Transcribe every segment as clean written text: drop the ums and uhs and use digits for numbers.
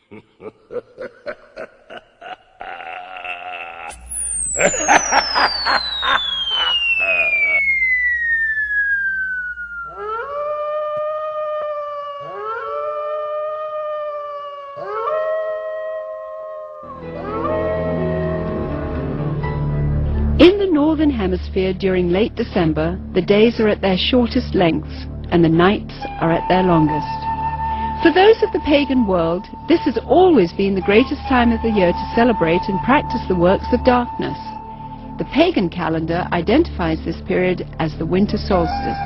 In the Northern Hemisphere during late December, the days are at their shortest lengths and the nights are at their longest. For those of the pagan world, this has always been the greatest time of the year to celebrate and practice the works of darkness. The pagan calendar identifies this period as the winter solstice.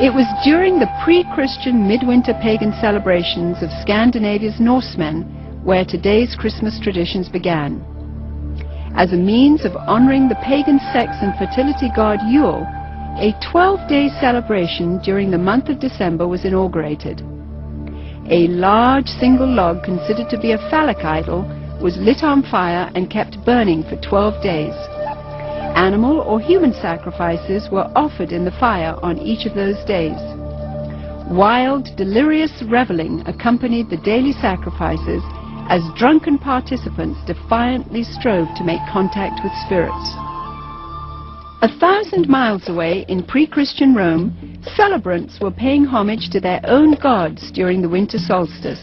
It was during the pre-Christian midwinter pagan celebrations of Scandinavia's Norsemen where today's Christmas traditions began. As a means of honoring the pagan sex and fertility god Yule, a 12-day celebration during the month of December was inaugurated. A large single log considered to be a phallic idol was lit on fire and kept burning for 12 days. Animal or human sacrifices were offered in the fire on each of those days. Wild, delirious reveling accompanied the daily sacrifices as drunken participants defiantly strove to make contact with spirits. 1,000 miles away in pre-Christian Rome, celebrants were paying homage to their own gods during the winter solstice.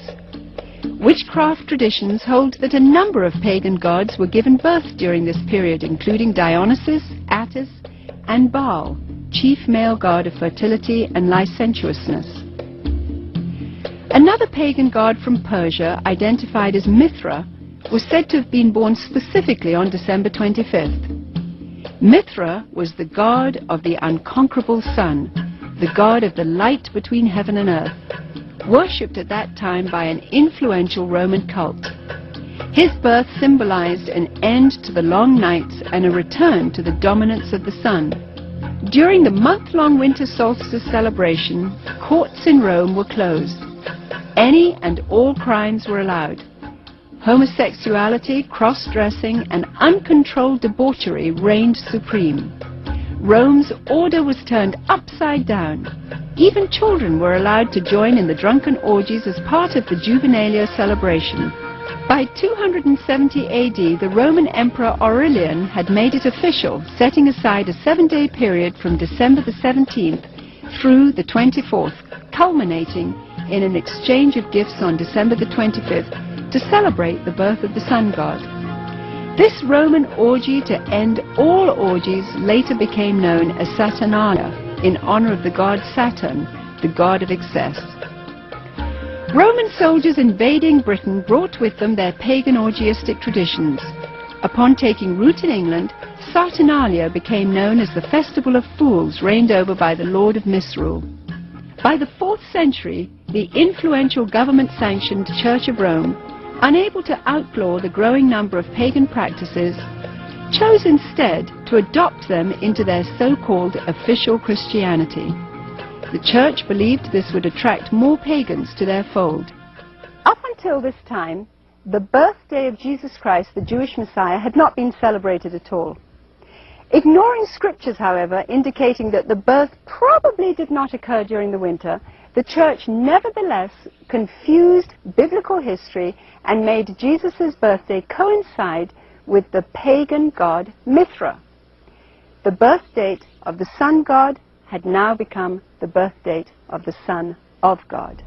Witchcraft traditions hold that a number of pagan gods were given birth during this period, including Dionysus, Attis, and Baal, chief male god of fertility and licentiousness. Another pagan god from Persia, identified as Mithra, was said to have been born specifically on December 25th. Mithra was the god of the unconquerable sun, the god of the light between heaven and earth, worshipped at that time by an influential Roman cult. His birth symbolized an end to the long nights and a return to the dominance of the sun. During the month-long winter solstice celebration, courts in Rome were closed. Any and all crimes were allowed. Homosexuality, cross-dressing, and uncontrolled debauchery reigned supreme. Rome's order was turned upside down. Even children were allowed to join in the drunken orgies as part of the Juvenalia celebration. By 270 AD, the Roman Emperor Aurelian had made it official, setting aside a 7-day period from December the 17th through the 24th, culminating in an exchange of gifts on December the 25th to celebrate the birth of the sun god. This Roman orgy to end all orgies later became known as Saturnalia, in honor of the god Saturn, the god of excess. Roman soldiers invading Britain brought with them their pagan orgiastic traditions. Upon taking root in England, Saturnalia became known as the Festival of Fools, reigned over by the Lord of Misrule. By the 4th century, the influential government-sanctioned Church of Rome, unable to outlaw the growing number of pagan practices, chose instead to adopt them into their so-called official Christianity. The Church believed this would attract more pagans to their fold. Up until this time, the birthday of Jesus Christ, the Jewish Messiah, had not been celebrated at all. Ignoring scriptures, however, indicating that the birth probably did not occur during the winter, the Church nevertheless confused biblical history and made Jesus' birthday coincide with the pagan god Mithra. The birth date of the sun god had now become the birth date of the Son of God.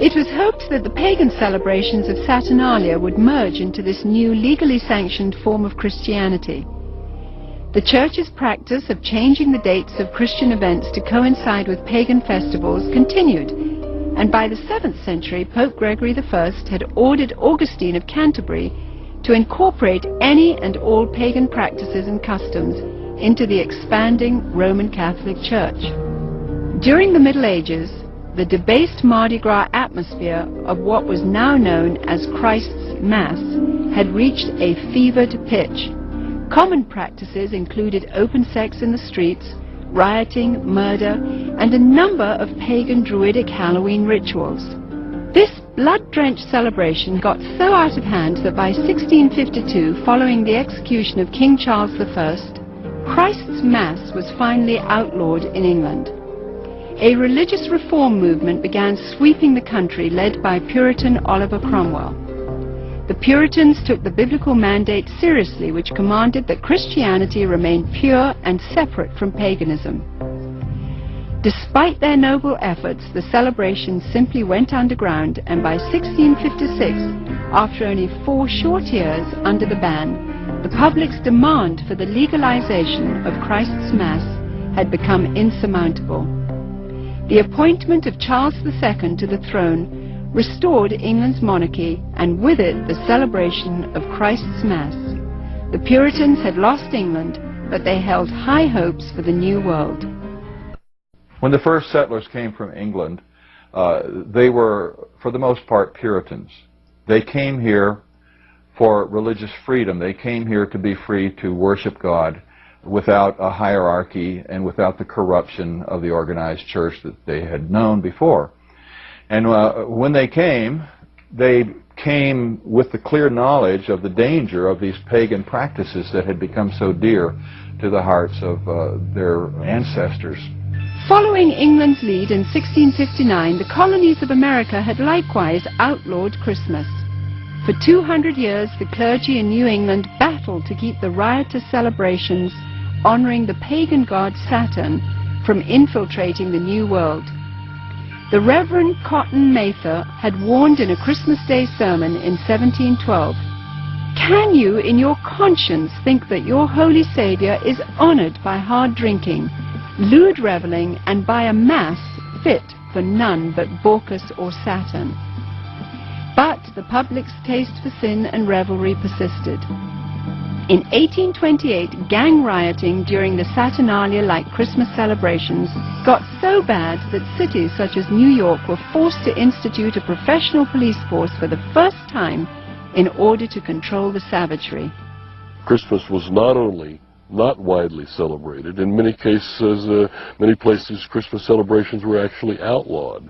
It was hoped that the pagan celebrations of Saturnalia would merge into this new legally sanctioned form of Christianity. The Church's practice of changing the dates of Christian events to coincide with pagan festivals continued, and by the 7th century, Pope Gregory I had ordered Augustine of Canterbury to incorporate any and all pagan practices and customs into the expanding Roman Catholic Church. During the Middle Ages, the debased Mardi Gras atmosphere of what was now known as Christ's Mass had reached a fevered pitch. Common practices included open sex in the streets, rioting, murder, and a number of pagan druidic Halloween rituals. This blood-drenched celebration got so out of hand that by 1652, following the execution of King Charles I, Christ's Mass was finally outlawed in England. A religious reform movement began sweeping the country, led by Puritan Oliver Cromwell. The Puritans took the biblical mandate seriously, which commanded that Christianity remain pure and separate from paganism. Despite their noble efforts, the celebrations simply went underground, and by 1656, after only 4 short years under the ban, the public's demand for the legalization of Christ's Mass had become insurmountable. The appointment of Charles II to the throne restored England's monarchy, and with it the celebration of Christ's Mass. The Puritans had lost England, but they held high hopes for the New World. When the first settlers came from England, they were, for the most part, Puritans. They came here for religious freedom. They came here to be free to worship God without a hierarchy and without the corruption of the organized church that they had known before. And when they came with the clear knowledge of the danger of these pagan practices that had become so dear to the hearts of their ancestors. Following England's lead in 1659, the colonies of America had likewise outlawed Christmas. For 200 years, the clergy in New England battled to keep the riotous celebrations honoring the pagan god Saturn from infiltrating the New World. The Reverend Cotton Mather had warned in a Christmas Day sermon in 1712, "Can you in your conscience think that your Holy Saviour is honoured by hard drinking, lewd revelling, and by a Mass fit for none but Bacchus or Saturn?" But the public's taste for sin and revelry persisted. In 1828, gang rioting during the Saturnalia-like Christmas celebrations got so bad that cities such as New York were forced to institute a professional police force for the first time in order to control the savagery. Christmas was not only not widely celebrated, in many cases, many places Christmas celebrations were actually outlawed.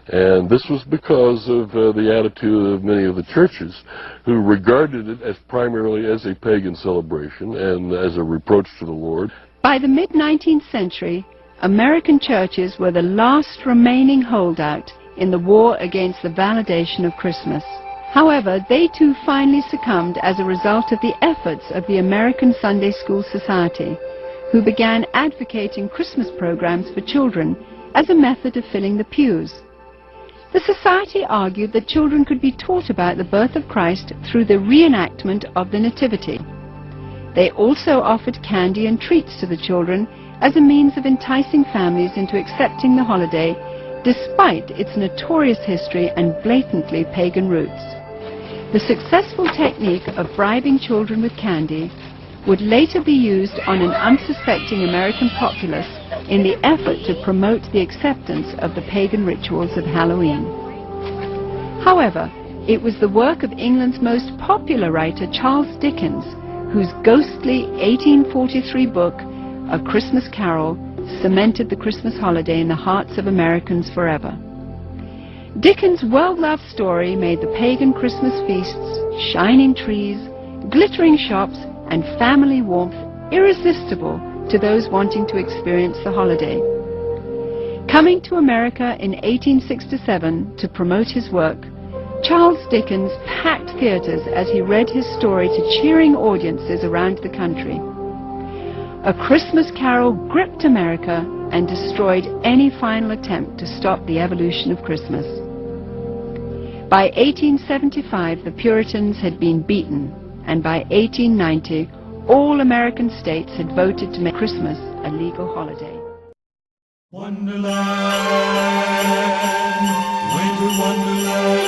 And this was because of the attitude of many of the churches who regarded it as primarily as a pagan celebration and as a reproach to the Lord. By the mid-19th century, American churches were the last remaining holdout in the war against the validation of Christmas. However, they too finally succumbed as a result of the efforts of the American Sunday School Society, who began advocating Christmas programs for children as a method of filling the pews. The Society argued that children could be taught about the birth of Christ through the reenactment of the Nativity. They also offered candy and treats to the children as a means of enticing families into accepting the holiday, despite its notorious history and blatantly pagan roots. The successful technique of bribing children with candy would later be used on an unsuspecting American populace in the effort to promote the acceptance of the pagan rituals of Halloween. However, it was the work of England's most popular writer, Charles Dickens, whose ghostly 1843 book, A Christmas Carol, cemented the Christmas holiday in the hearts of Americans forever. Dickens' well-loved story made the pagan Christmas feasts, shining trees, glittering shops, and family warmth irresistible to those wanting to experience the holiday. Coming to America in 1867 to promote his work, Charles Dickens packed theaters as he read his story to cheering audiences around the country. A Christmas Carol gripped America and destroyed any final attempt to stop the evolution of Christmas. By 1875, the Puritans had been beaten, and by 1890, all American states had voted to make Christmas a legal holiday. Wonderland, winter wonderland.